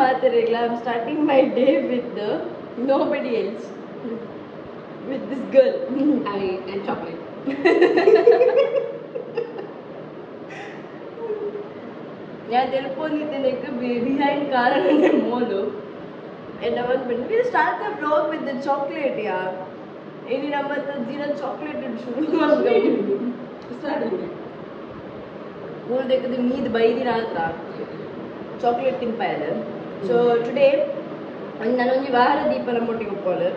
I'm starting my day with nobody else. With this girl. And chocolate. Yeah, behind car and mall. And we'll start the vlog with the chocolate, yeah. Any number chocolate and chocolate in pile. So today, I'm going to Vahara Deepana Moticopolar.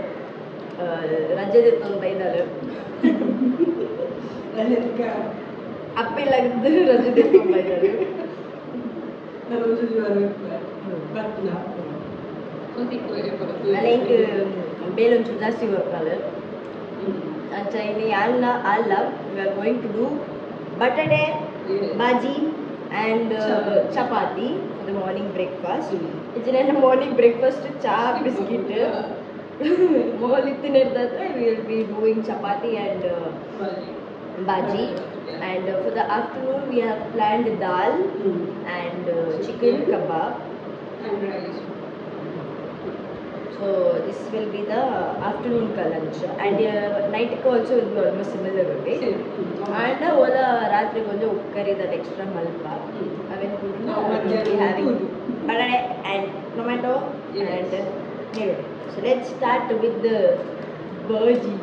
Rajadipon by the Apple like the Rajadipon by the I think Belon to Dasi color. And Alla, we are going to do butter bhaji and chapati for the morning breakfast. It's in the morning breakfast cha biscuit. More we will be doing chapati and bhaji. And for the afternoon we have planned dal and chicken kebab and rice. So this will be the afternoon lunch and night also will be almost similar okay? And ola ratri konja curry that extra malpa aven we will be having banana and tomato and milk. So let's start with the bhaji.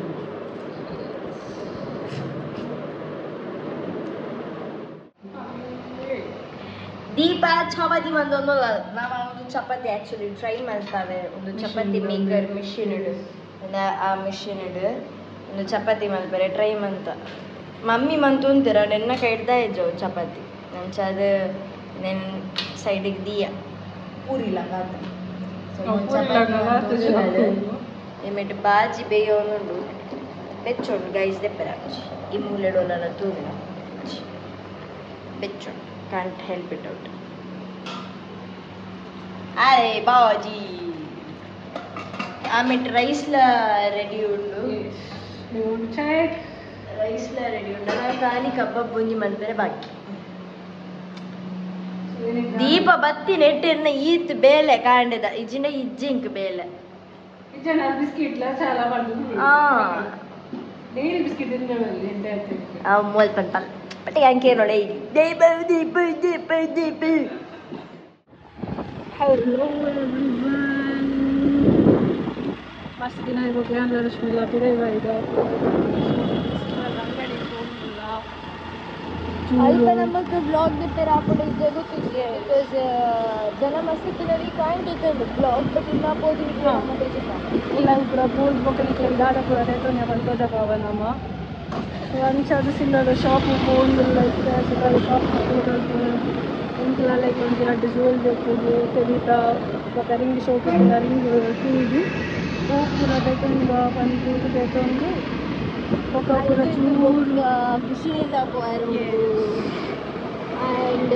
Deepa chapati mandondola nama ಒಂದು chapati actually try ಮಾಡ್ತಾವೆ ಒಂದು chapati maker machine ಇದೆ ಆ machine ಇದೆ ಒಂದು ಚಪಾತಿ ಮಾಡ್ತಾರೆ try ಮಾಡ್ತ mummy month ಅಂತೀರ ನೆನ್ನ ಕೈಡ್ತಾ ಇದ್ರು ಚಪಾತಿ ನಂಚದ ನೆನ್ ಸೈಡಿಗೆ ದಿಯ ಪೂರಿಲ್ಲ ಕಾತ ಏಮೆಟ್ ಬಾಜಿ ಬೇಯೋನುಂಡು ಬೆಚ್ಚೋಂಡು ಗೈಸ್ ದೆಪ್ಪರಾಚಿ ಈ ಮೂಲೆಡೋಲನ ತೂರಿನ ಬೆಚ್ಚೋಂಡು can't help it out. Hey, Baji. I'm at rice la ready undu. Yes. You want to check? Rice la ready undu. Na kani kebab bunji manpere baki. Deepa batti nettirna eat bele kaandeda. Ijina ijjink bele. Ijana biscuit la chala vandu. Daily biscuit tinnavalli entire. Mol pantal. But I can't get deep. Hello everyone. Must be nice to learn English. We love today by the. Alpa namak vlog de tera apode jago tujhe because jana masti tinari can't do the vlog but inna podi video namak jeta. Illa pura pol bokali ke dada pura reto ne banto jaga vanama. So I'm chatting similar the shop who own the like so the shop until like on the visual the kavita preparing the show preparing the TV so pura dekanga bantu detondu oka pura churu ಖುಷಿಯಿಂದ poyaru and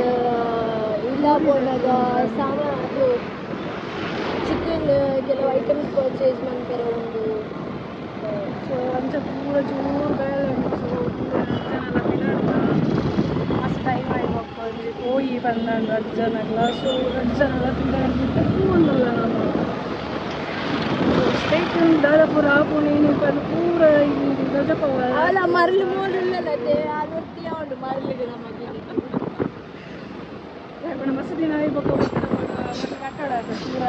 illa bonaga ಸಾಮಾನು chicken ಕೆಲವು items purchase ಮಾಡ್ತಾರೆ ಒಂದು so anta pura churu gayal so mast time I work ಹೋಗಿ ಬಂದಂಗ ಅಜ್ಜನಲ್ಲ so ಅಜ್ಜನೆಲ್ಲ ತಿಂದ state Dadapura Pune ಪೂರ ಇಲ್ಲಿ ರಜಪವ ಅಲ್ಲ ಮರಳು ಮೂಲಿಲ್ಲದೆ ಆವರ್ತಿಯ ಉಂಟು ಮರಳಿಗೆ ನಮಗೆ ಯಾಕಂದ್ರೆ ಮಸ್ತ್ ದಿನ ಇವಾಗ ಮತ್ತೆ ಕಟ್ಟಡ ಆಯ್ತು ಪೂರ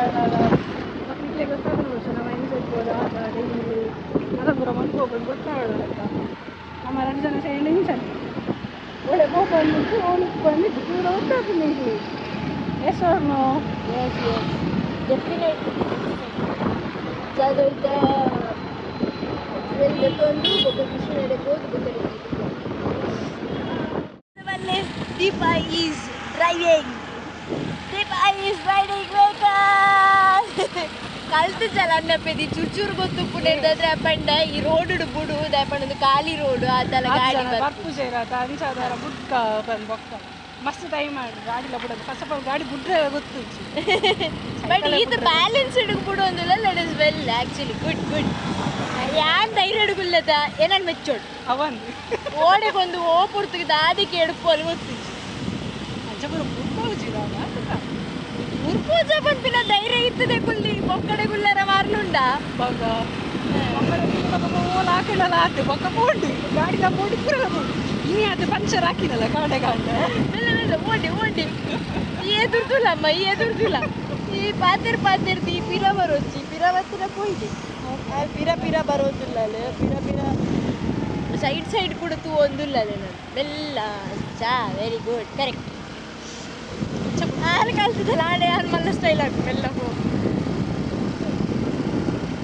ಮಕ್ಕಳಿಗೆ ಗೊತ್ತಾಗಲ್ಲ ನಾವು ಹೆಂಗೆ ಸಿಗ್ಬೋದು ಆಗ ಡೈಲಿ ದಾದಾಪುರ ಮಂತ್ ಹೋಗೋದು ಗೊತ್ತಾಗಲ್ಲ ಆಯ್ತಾ ನಮ್ಮ 2 ಜನ ಸೇರಿ ಟೆನ್ಷನ್ ಒಳ್ಳೆ ಕೋಪ ಬಂದ್ಬಿಟ್ಟು ಅವನಿಗೆ ಬಂದಿದ್ದು ಪೂರ ಗೊತ್ತಾಗ್ತದೆ ನಿಮಗೆ yes or no yes definitely ಜಾಗೃತ ಒಂದು ಒಬ್ಬ ಖುಷಿ ನಡೆಬೋದು ಗೊತ್ತಿರುತ್ತೆ Deepa is driving ಕಲ್ತು ಚಲನ್ನ ಪೆದಿ ಚೂರು ಗೊತ್ತು ಪುಣೆದಾದ್ರೆ ಅಪ್ಪಂಡ ಈ ರೋಡ್ ಬುಡು ದಯಪಂಡ ಖಾಲಿ ರೋಡ್ ಅದೆಲ್ಲ ಗಾಡಿ ಬರ್ಪು ಸೇರಾತ ಅಂಚಾದಾರ ಬುಡ್ಕ ಬಂದು ಬೊಕ್ಕ ಮಸ್ತ್ ಟೈಮ್ ಮಾಡಿ ಗಾಡಿಲ ಬಿಡೋದು ಫಸ್ಟ್ ಆಫ್ ಆಲ್ ಗಾಡಿ ಬಿಟ್ರೆ ಗೊತ್ತು ಬಟ್ ಇದು ಬ್ಯಾಲೆನ್ಸ್ ಹಿಡಿದು ಒಂದಿಲ್ಲ that is well actually good ಯಾನ್ ಧೈರ್ಯ ಹಿಡುಗುಲ್ಲದ ಏನನ್ನು ಮೆಚ್ಚೋಡು ಅವಂದು ಓಡೆಗೊಂದು ಪುರ್ತುಗಿದ ಅದಕ್ಕೆ ಎಡುಪು ಅಲ್ಲಿ ಗೊತ್ತು ಅಂಚಪುರ ಪುರ್ಪೋಜಿದಾಗ ಪೂಜೆ ಪಂಪಿನ ಧೈರ್ಯ ಇರ್ತದೆ ಕುಲ್ಲಿ ಒಕ್ಕಡೆ ಗುಲ್ಲರ ಮಾರ್ನುಂಡ ಬಾಗ ಓಲ್ ಹಾಕಿಡಲ್ಲ ಆತು ಬೊಕ್ಕ ಪೋಂಡಿ ಗಾಡಿದ ಪೋಡಿ ಪೂರ ನೀ ಅದು ಪಂಚರ್ ಹಾಕಿದಲ್ಲ ಕಾಡೆ ಕಾಡೆ ಓಡಿ ಓಡಿ ಎದುರ್ದುಲಮ್ಮ ಎದುರ್ದುಲ ಈ ಪಾತೆರ್ ಈ ಪಿರ ಬರೋಚಿ ಪಿರ ಬತ್ತಿನ ಪೋಯ್ದು ಪಿರ ಬರೋದಿಲ್ಲ ಪಿರ ಸೈಡ್ ಕೂಡ ತೂ ಒಂದಿಲ್ಲ ನಾನು ಬೆಲ್ಲ ಚಾ ವೆರಿ ಗುಡ್ ಕರೆಕ್ಟ್ ಹಾಲು ಕಲ್ತಿದ್ದಲ್ಲ ಆಡೆ ಹಾಲು ಮಲ್ಲ ಸ್ಟೈಲ್ ಹಾಕು ಬೆಲ್ಲ ಹೋ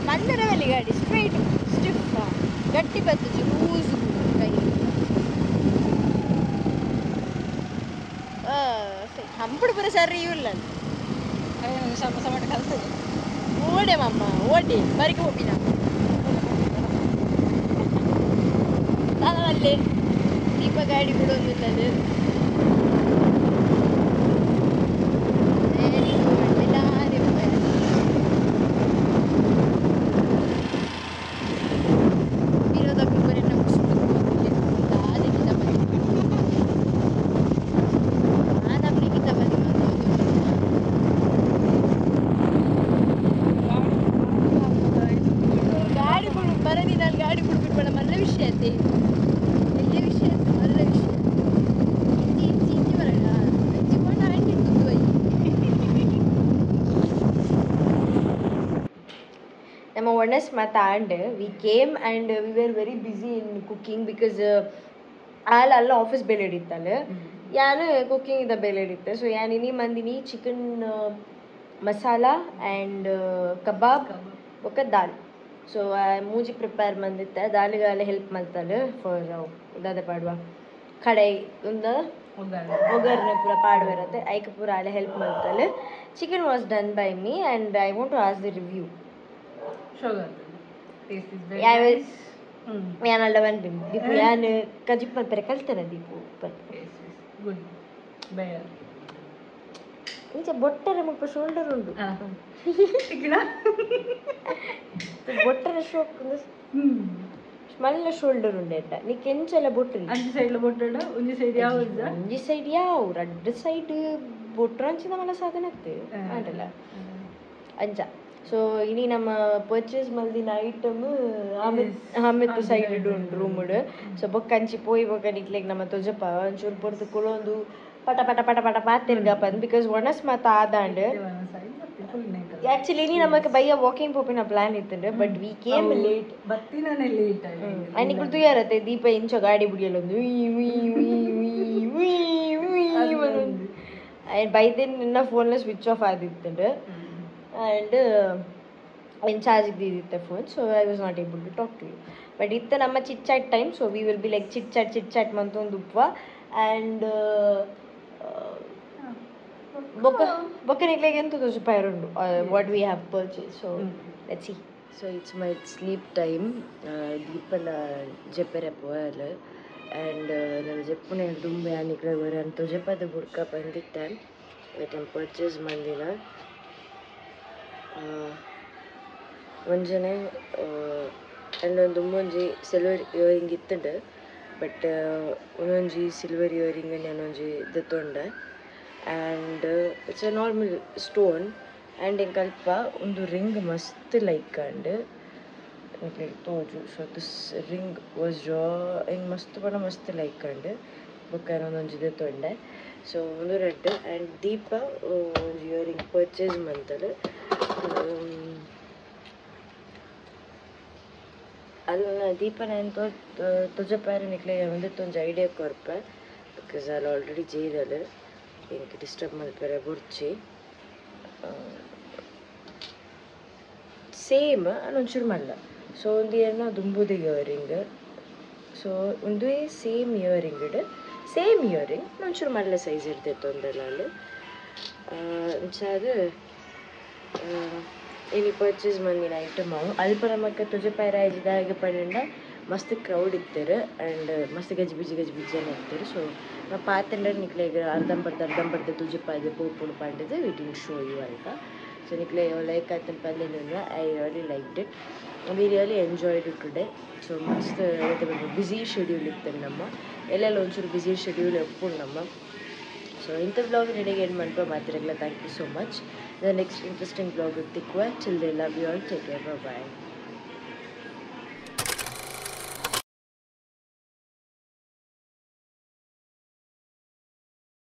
ಮಂದರವಲ್ಲಿ ಗಾಡಿ ಸ್ಟ್ರೈಟ್ ಸ್ಟಿಫ್ ಗಟ್ಟಿ ಬರ್ತದೆ ಲೂಸ್ ಕೈ ಹಂಪುಡು ಪುರ ಸರಿ ಇಲ್ಲ ಸ್ವಲ್ಪ ಸಮಟ ಕಲ್ತದೆ ಓಡೆ ಮಮ್ಮ ಓಡಿ ಬರಿಗೆ ಹೋಗಿನ ಅಲ್ಲೇ ದೀಪ ಗಾಡಿ ಕೂಡ ಒಂದಿಲ್ಲದು ವೆರಿ ಗುಡ್ ಇರೋದಕ್ಕೆ ಬರೀ ನಮ್ಗೆ ಗಾಡಿ ಬಿಡು ಬರೀ ನಾನು ಗಾಡಿ ಬಿಡ್ಬಿಟ್ಟು ಬೇಡ ಮಲ್ಲ ವಿಷಯ ಐತಿ ಎಲ್ಲ ವಿಷಯ ಐತಿ ಮಲ್ಲ ವಿಷಯ ಇಂಚಿ ಬರೋಣ ಹಚ್ಚಿಕೊಂಡು ಹಂಗಿರ್ತದೆ ನಮ್ಮ ಒಣಸ್ ಮಾತಾಂಡ್ we came and we were very busy in cooking because ಅಲ್ಲ ಆಫೀಸ್ ಬೇಲೆ ಹಿಡಿತಲ್ಲ ಯಾನು ಕುಕಿಂಗ್ ಇದ್ದ ಬೇಲೆ ಹಿಡಿತೆ ಸೊ ಯಾನ್ ಇನ್ನಿ ಮಂದಿನಿ ಚಿಕನ್ ಮಸಾಲ ಆ್ಯಂಡ್ ಕಬಾಬ್ ಒಕ್ಕ ದಾಲ್ ಸೊ ಮೂಜಿ ಪ್ರಿಪೇರ್ ಮಂದಿತ್ತೆ ದಾಲಿಗಾಲ ಹೆಲ್ಪ್ ಮಾಡ್ತಾಳೆ ಫಾರ್ ಉದಾದ ಪಾಡುವ ಕಡಾಯಿ ಒಂದು ಒಗ್ಗರಣೆ ಪೂರ ಪಾಡುವಿರತ್ತೆ ಐಕೆ ಪೂರ ಅಲೆ ಹೆಲ್ಪ್ ಮಾಡ್ತಾಳೆ chicken was done by me and I want to ask the review ಯಾನಲ್ಲ ಬಂದು ದೀಪು ಯಾನ್ ಕಜಿಪ್ ಮಾಡ್ತಾರೆ ಕಲ್ತಾನೆ ದೀಪು ಇಂಚ ಬೊಟ್ಟರೆ ಮುಪ್ಪ ಶೋಲ್ಡರ್ ಉಂಡು ಬೊಟ್ಟರೆ ಶೋಕ್ ಮಲ್ಲ ಶೋಲ್ಡರ್ ಉಂಡೆ ಅಂತ ನೀ ಕೆಂಚೆಲ್ಲ ಬೊಟ್ರಿ ಅಂಜಿ ಸೈಡ್ ಬೊಟ್ಟಡ ಒಂಜಿ ಸೈಡ್ ಯಾವ್ದು ಒಂಜಿ ಸೈಡ್ ಯಾವ ರಡ್ಡ್ ಸೈಡ್ ಬೊಟ್ರ ಅಂಚಿದ ಮಲ್ಲ ಸಾಧನ ಆಗ್ತದೆ ಅಂತಲ್ಲ ಅಂಚ ಸೊ ಇನಿ ನಮ್ಮ ಪರ್ಚೇಸ್ ಮಲ್ದಿನ ಐಟಮ್ ಆಮೇಲೆ ಸೈಡ್ ಉಂಡು ರೂಮುಡು ಸೊ ಬೊಕ್ಕ ಅಂಚಿ ಪೋಯಿ ಬೊಕ್ಕ ನಿಕ್ಲೆಗ್ ನಮ್ಮ ತೊಜಪ ಒಂಚೂರು ಪೊರ್ತು ಕುಳೊಂದು ಪಟ ಪಟ ಪಟ ಪಟ ಪಾತಿರ್ಗಪ್ಪನ್ ಬಿಕಾಸ್ ಒಣಸ್ ಮಾತ ಆದಾಂಡ್ ಆಕ್ಚುಲಿ ಇನಿ ನಮಕ್ ಬಯ್ಯ ವಾಕಿಂಗ್ ಪೋಪಿನ ಪ್ಲಾನ್ ಇತ್ತಂಡ್ ಬಟ್ ವಿ ಕೇಮ್ ಲೇಟ್ ಬತ್ತಿನೇ ಲೇಟ್ ಅನಿ ಕುಳ್ತು ಯಾರತ್ತೆ ದೀಪ ಇಂಚ ಗಾಡಿ ಬುಡಿಯಲ್ಲೊಂದು ಬೈ ದೆನ್ ನಿನ್ನ ಫೋನ್ ಸ್ವಿಚ್ ಆಫ್ ಆದಿತ್ತಂಡ್ ಆ್ಯಂಡ್ ಇನ್ ಚಾರ್ಜಿಗೆ ದಿದ್ದಿತ್ತೆ phone so I was not able to talk to you but ಇತ್ತ ನಮ್ಮ chit chat time so we will be like chit chat ಮಂತೊಂದು ಉಪ್ವ ಆ್ಯಂಡ್ ಬೊಕ್ಕ ನಿಕ್ಲೆಗೆ ಎಂತ ತೋಜಪಾಯರುಂಡು what we have purchase so let's C so it's my sleep time ದೀಪನ ಜೆಪ್ಪೆರೆ ಪೋಯಲ್ ಆ್ಯಂಡ್ ನನ್ನ ಜೆಪ್ಪುನ ತುಂಬ ಯಾನಿಕ್ಲೆ ಬರ ಅಂತ ಜೆಪ್ಪದ ಬುಡ್ಕ ಬಂದಿತ್ತೆ ಬಟ್ ನಾನು ಪರ್ಚೇಸ್ ಮಂದಿನ ಮುಂಜಾನೆ ಅಂಡೊಂದು ಒಂಜಿ ಸಿಲ್ವರ್ ಇಯರಿಂಗ್ ಇತ್ತುಂಡು ಬಟ್ ಒಂದೊಂಜಿ ಸಿಲ್ವರ್ ಇಯರಿಂಗ್ ನಾನೊಂಜಿ ದತ್ತೊಂಡೆ and it's a normal stone and ಹಿಂಗೆ ಕಲ್ಪ ಒಂದು ರಿಂಗ್ ಮಸ್ತ್ ಲೈಕ್ ಅಂಡ್ ತೋಜು ಸೊ ದಿಸ್ ರಿಂಗ್ ವಾಸ್ ಹಿಂಗೆ ಮಸ್ತ್ ಲೈಕ್ ಅಂಡ್ ಬೊಕ್ಕ ಒಂದೊಂಜಿ ದತ್ತೊಂಡೆ ಸೊ ಒಂದು ರೆಡ್ ಆ್ಯಂಡ್ ದೀಪ ಒಂದು ಇಯರಿಂಗ್ ಪರ್ಚೇಸ್ ಮಂತಲು ಅಲ್ಲ ದೀಪನ ಎಂತ ತುಜಪಾರ ನಿಕ್ಲೆ ಒಂದೊಂದು ಐಡಿಯಾ ಕೊರ್ಪೆ ಬಿಕಾಸ್ ಅಲ್ಲಿ ಆಲ್ರೆಡಿ ಜೈದಲ್ಲ എനിക്ക് ಡಿಸ್ಟರ್ಬ್ ಮಲ್ಪೆರೆ ಬುರ್ಚಿ ಸೇಮ್ ಅನ್ನೊಂಚೂರು ಮಲ್ಲ ಸೊ ಒಂದು ಏನೋ ದುಂಬುದು ಇಯರಿಂಗ್ ಸೊ ಒಂದು ಸೇಮ್ ಇಯರಿಂಗ್ ಒಂಚೂರು ಮಲ್ಲ ಸೈಜ್ ಇರ್ತೈತೆ ಒಂದೆಲ್ಲ ಅಲ್ಲಿ ಅದು ಇಲ್ಲಿ ಪರ್ಚೇಸ್ ಮಂದಿನ ಐಟಮ್ ಅವು ಅಲ್ಪ ನಮಕ್ಕೆ ತುಜಪಾಯರ ಇದಾಗಿ ಪಂಡ ಮಸ್ತ್ ಕ್ರೌಡ್ ಇರ್ತಾರೆ ಆ್ಯಂಡ್ ಮಸ್ತ್ ಗಜಿಬಿಜಿ ಜನ ಇರ್ತಾರೆ ಸೊ ನಾವು ಪಾತಂಡ್ರೆ ನಿಕ್ಲೆ ಅರ್ಧಂಬರ್ಧ ತುಜಪಾಯ್ದು ಪೋಪುಡು ಪಂಡದು ವಿ ಡಿಡ್ ಶೋ ಯು ಅಂತ ಸೊ ನಿಕ್ಲೆ ಲೈಕ್ ಆಯ್ತು ಪಂದಿನ I really liked it we really enjoyed it today so ಮಸ್ತ್ ಬ್ಯುಸಿ ಶೆಡ್ಯೂಲ್ ಇತ್ತು ನಮ್ಮ ಎಲ್ಲೆಲ್ಲ ಒಂಚೂರು ಬ್ಯುಸಿ ಶೆಡ್ಯೂಲ್ ಎಪ್ಪುಡು ನಮ್ಮ ಸೊ ಸೊ ಇಂಥ ವ್ಲಾಗ್ ನಿನಗೆ ಏನು ಮಾಡ್ಕೊ ಮಾತಿರಲ್ಲ. Thank you so much. The next interesting vlog ತಿಕ್ಕುವ. ಚಿಲ್ ದೇ love you all. Take care. Bye.